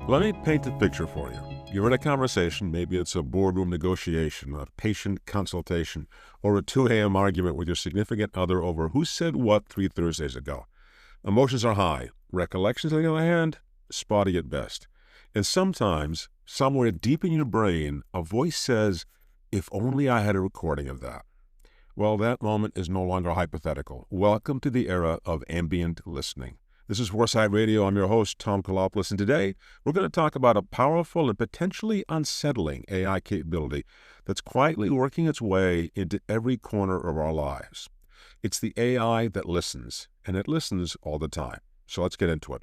Let me paint the picture for you. You're in a conversation, maybe it's a boardroom negotiation, a patient consultation, or a 2 a.m. argument with your significant other over who said what 3 Thursdays ago. Emotions are high. Recollections, on the other hand, spotty at best. And sometimes, somewhere deep in your brain, a voice says, if only I had a recording of that. Well, that moment is no longer hypothetical. Welcome to the era of ambient listening. This is Foresight Radio. I'm your host, Tom Kalopoulos, and today we're going to talk about a powerful and potentially unsettling AI capability that's quietly working its way into every corner of our lives. It's the AI that listens, and it listens all the time. So let's get into it.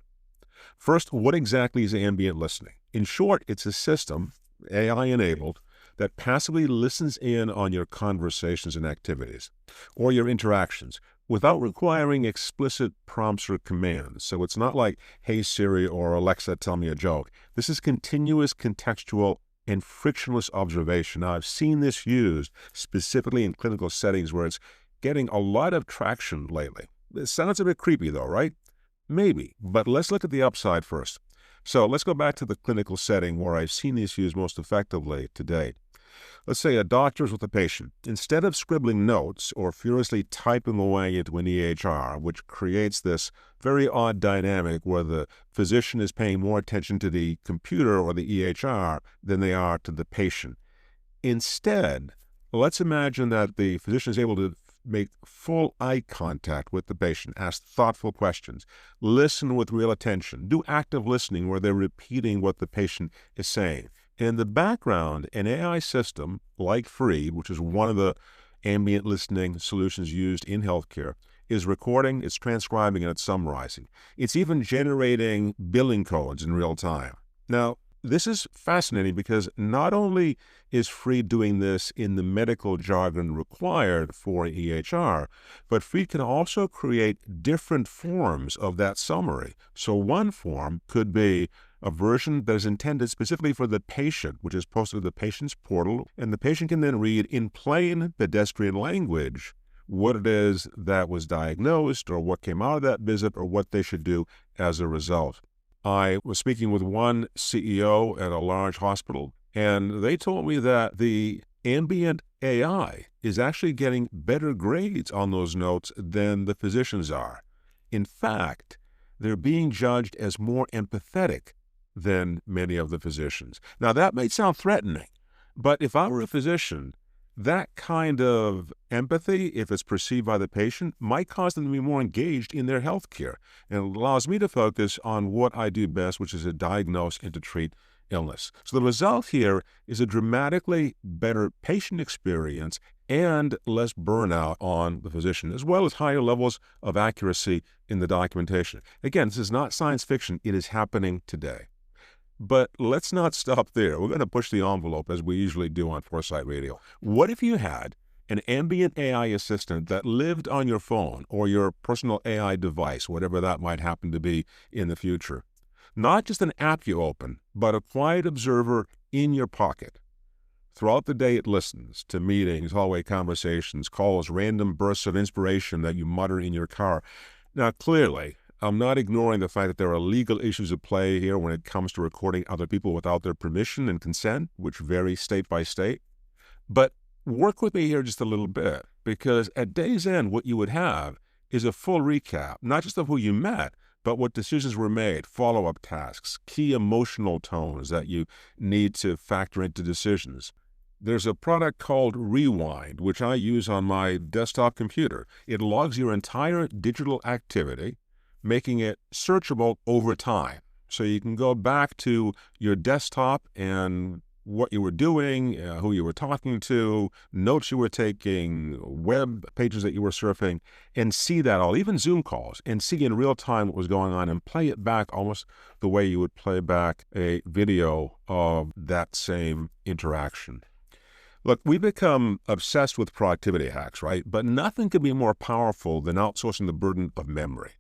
First, what exactly is ambient listening? In short, it's a system, AI-enabled, that passively listens in on your conversations and activities, or your interactions, without requiring explicit prompts or commands. So it's not like, hey Siri or Alexa, tell me a joke. This is continuous, contextual, and frictionless observation. Now, I've seen this used specifically in clinical settings where it's getting a lot of traction lately. It sounds a bit creepy though, right? Maybe, but let's look at the upside first. So let's go back to the clinical setting where I've seen this used most effectively to date. Let's say a doctor is with a patient. Instead of scribbling notes or furiously typing away into an EHR, which creates this very odd dynamic where the physician is paying more attention to the computer or the EHR than they are to the patient. Instead, let's imagine that the physician is able to make full eye contact with the patient, ask thoughtful questions, listen with real attention, do active listening where they're repeating what the patient is saying. In the background, an AI system like Freed, which is one of the ambient listening solutions used in healthcare, is recording, it's transcribing, and it's summarizing. It's even generating billing codes in real time. Now, this is fascinating because not only is Freed doing this in the medical jargon required for EHR, but Freed can also create different forms of that summary. So one form could be a version that is intended specifically for the patient, which is posted to the patient's portal, and the patient can then read in plain pedestrian language what it is that was diagnosed or what came out of that visit or what they should do as a result. I was speaking with one CEO at a large hospital, and they told me that the ambient AI is actually getting better grades on those notes than the physicians are. In fact, they're being judged as more empathetic than many of the physicians. Now, that may sound threatening, but if I were a physician, that kind of empathy, if it's perceived by the patient, might cause them to be more engaged in their health care. And it allows me to focus on what I do best, which is to diagnose and to treat illness. So the result here is a dramatically better patient experience and less burnout on the physician, as well as higher levels of accuracy in the documentation. Again, this is not science fiction. It is happening today. But let's not stop there. We're going to push the envelope as we usually do on Foresight Radio. What if you had an ambient AI assistant that lived on your phone or your personal AI device, whatever that might happen to be in the future? Not just an app you open, but a quiet observer in your pocket. Throughout the day, it listens to meetings, hallway conversations, calls, random bursts of inspiration that you mutter in your car. Now, clearly, I'm not ignoring the fact that there are legal issues at play here when it comes to recording other people without their permission and consent, which vary state by state. But work with me here just a little bit, because at day's end, what you would have is a full recap, not just of who you met, but what decisions were made, follow-up tasks, key emotional tones that you need to factor into decisions. There's a product called Rewind, which I use on my desktop computer. It logs your entire digital activity, making it searchable over time. So you can go back to your desktop and what you were doing, who you were talking to, notes you were taking, web pages that you were surfing, and see that all, even Zoom calls, and see in real time what was going on and play it back almost the way you would play back a video of that same interaction. Look, we become obsessed with productivity hacks, right? But nothing could be more powerful than outsourcing the burden of memory,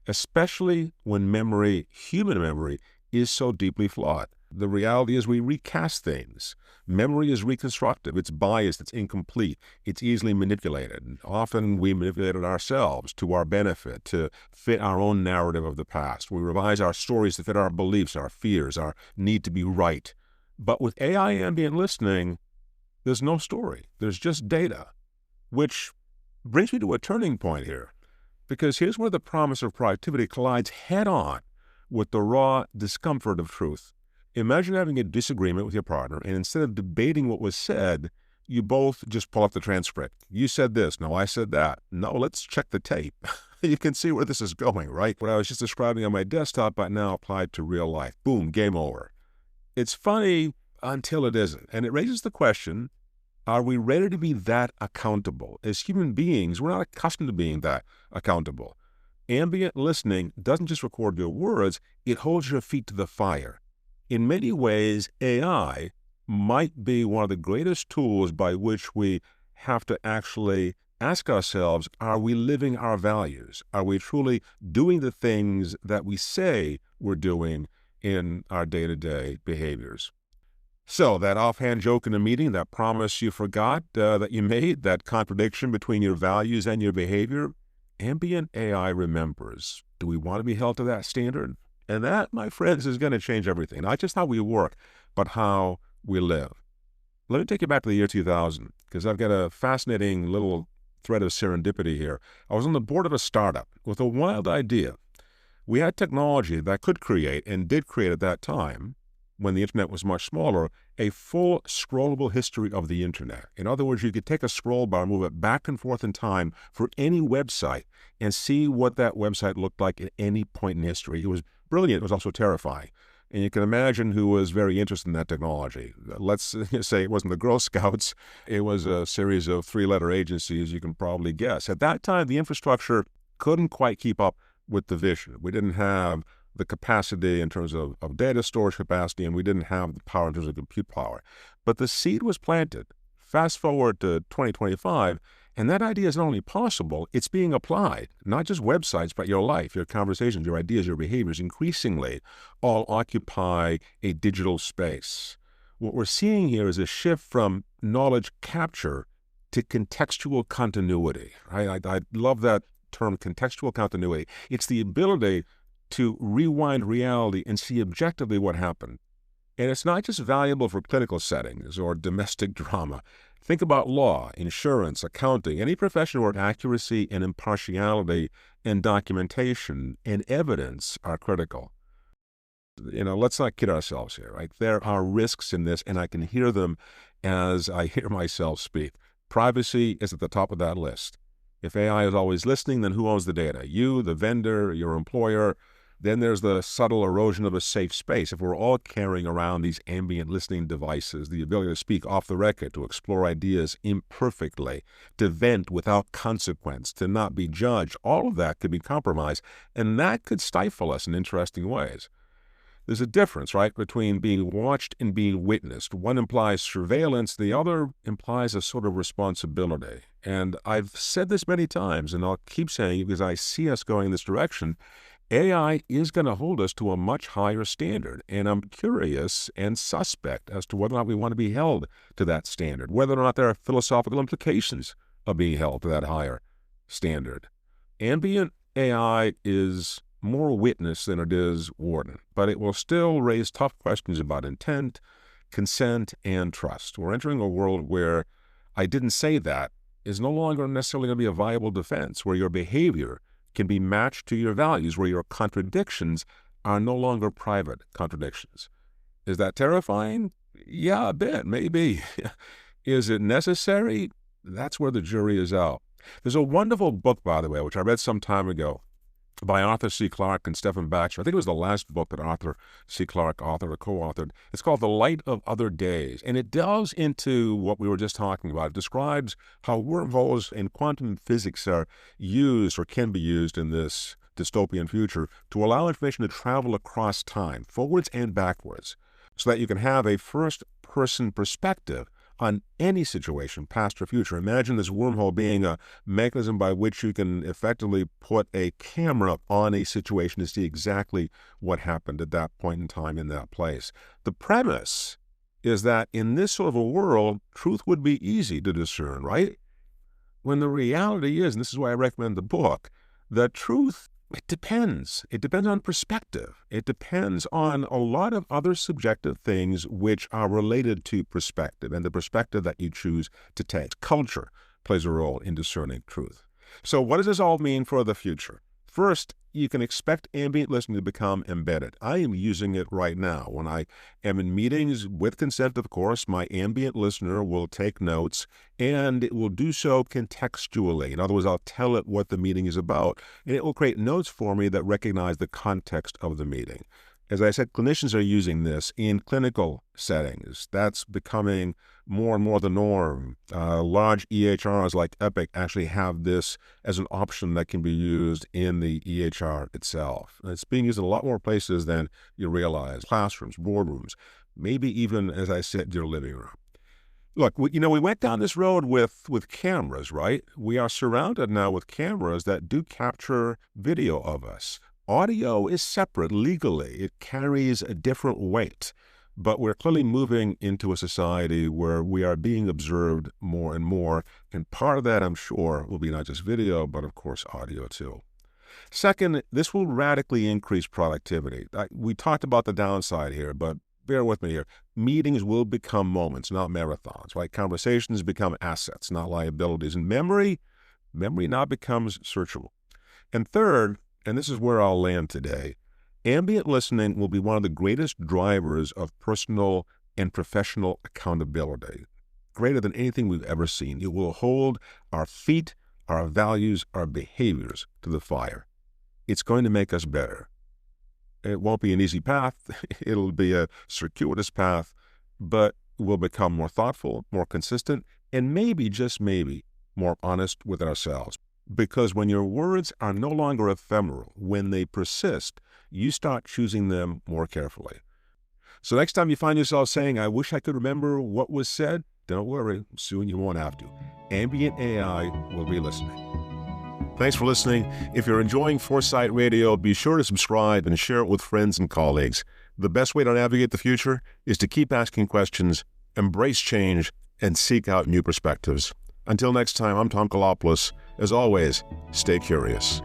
especially when memory, human memory, is so deeply flawed. The reality is we recast things. Memory is reconstructive. It's biased. It's incomplete. It's easily manipulated. And often we manipulate it ourselves to our benefit, to fit our own narrative of the past. We revise our stories to fit our beliefs, our fears, our need to be right. But with AI ambient listening, there's no story. There's just data, which brings me to a turning point here. Because here's where the promise of productivity collides head-on with the raw discomfort of truth. Imagine having a disagreement with your partner, and instead of debating what was said, you both just pull up the transcript. You said this. No, I said that. No, let's check the tape. You can see where this is going, right? What I was just describing on my desktop, but now applied to real life. Boom, game over. It's funny until it isn't. And it raises the question, are we ready to be that accountable? As human beings, we're not accustomed to being that accountable. Ambient listening doesn't just record your words, it holds your feet to the fire. In many ways, AI might be one of the greatest tools by which we have to actually ask ourselves, are we living our values? Are we truly doing the things that we say we're doing in our day-to-day behaviors? So that offhand joke in a meeting, that promise you forgot that you made, that contradiction between your values and your behavior, ambient AI remembers. Do we want to be held to that standard? And that, my friends, is going to change everything. Not just how we work, but how we live. Let me take you back to the year 2000, because I've got a fascinating little thread of serendipity here. I was on the board of a startup with a wild idea. We had technology that could create, and did create at that time, when the internet was much smaller, a full scrollable history of the internet. In other words, you could take a scroll bar, move it back and forth in time for any website, and see what that website looked like at any point in history. It was brilliant. It was also terrifying. And you can imagine who was very interested in that technology. Let's say it wasn't the Girl Scouts. It was a series of three-letter agencies, you can probably guess. At that time, the infrastructure couldn't quite keep up with the vision. We didn't have the capacity in terms of data storage capacity, and we didn't have the power in terms of compute power. But the seed was planted. Fast forward to 2025, and that idea is not only possible, it's being applied. Not just websites, but your life, your conversations, your ideas, your behaviors, increasingly all occupy a digital space. What we're seeing here is a shift from knowledge capture to contextual continuity. I love that term, contextual continuity. It's the ability to rewind reality and see objectively what happened. And it's not just valuable for clinical settings or domestic drama. Think about law, insurance, accounting, any profession where accuracy and impartiality and documentation and evidence are critical. Let's not kid ourselves here, right? There are risks in this, and I can hear them as I hear myself speak. Privacy is at the top of that list. If AI is always listening, then who owns the data? You, the vendor, your employer. Then there's the subtle erosion of a safe space. If we're all carrying around these ambient listening devices, the ability to speak off the record, to explore ideas imperfectly, to vent without consequence, to not be judged, all of that could be compromised, and that could stifle us in interesting ways. There's a difference, right, between being watched and being witnessed. One implies surveillance, the other implies a sort of responsibility. And I've said this many times, and I'll keep saying it because I see us going in this direction. AI is going to hold us to a much higher standard, and I'm curious and suspect as to whether or not we want to be held to that standard, whether or not there are philosophical implications of being held to that higher standard. Ambient AI is more witness than it is warden, but it will still raise tough questions about intent, consent, and trust. We're entering a world where "I didn't say that" is no longer necessarily going to be a viable defense, where your behavior can be matched to your values, where your contradictions are no longer private contradictions. Is that terrifying? Yeah, a bit, maybe. Is it necessary? That's where the jury is out. There's a wonderful book, by the way, which I read some time ago, by Arthur C. Clarke and Stephen Batchelor. I think it was the last book that Arthur C. Clarke authored or co-authored. It's called The Light of Other Days, and it delves into what we were just talking about. It describes how wormholes in quantum physics are used or can be used in this dystopian future to allow information to travel across time, forwards and backwards, so that you can have a first-person perspective on any situation, past or future. Imagine this wormhole being a mechanism by which you can effectively put a camera on a situation to see exactly what happened at that point in time in that place. The premise is that in this sort of a world, truth would be easy to discern, right? When the reality is, and this is why I recommend the book, the truth, it depends. It depends on perspective. It depends on a lot of other subjective things which are related to perspective and the perspective that you choose to take. Culture plays a role in discerning truth. So what does this all mean for the future? First, you can expect ambient listening to become embedded. I am using it right now. When I am in meetings, with consent, of course, my ambient listener will take notes, and it will do so contextually. In other words, I'll tell it what the meeting is about, and it will create notes for me that recognize the context of the meeting. As I said, clinicians are using this in clinical settings. That's becoming more and more the norm. Large EHRs like Epic actually have this as an option that can be used in the EHR itself. And it's being used in a lot more places than you realize. Classrooms, boardrooms, maybe even, as I said, your living room. Look, we went down this road with cameras, right? We are surrounded now with cameras that do capture video of us. Audio is separate legally. It carries a different weight. But we're clearly moving into a society where we are being observed more and more. And part of that, I'm sure, will be not just video, but of course, audio too. Second, this will radically increase productivity. We talked about the downside here, but bear with me here. Meetings will become moments, not marathons, right? Conversations become assets, not liabilities. And memory now becomes searchable. And third, and this is where I'll land today, ambient listening will be one of the greatest drivers of personal and professional accountability, greater than anything we've ever seen. It will hold our feet, our values, our behaviors to the fire. It's going to make us better. It won't be an easy path. It'll be a circuitous path, but we'll become more thoughtful, more consistent, and maybe, just maybe, more honest with ourselves. Because when your words are no longer ephemeral, when they persist, you start choosing them more carefully. So next time you find yourself saying, I wish I could remember what was said, don't worry, soon you won't have to. Ambient AI will be listening. Thanks for listening. If you're enjoying Foresight Radio, be sure to subscribe and share it with friends and colleagues. The best way to navigate the future is to keep asking questions, embrace change, and seek out new perspectives. Until next time, I'm Tom Kalopoulos. As always, stay curious.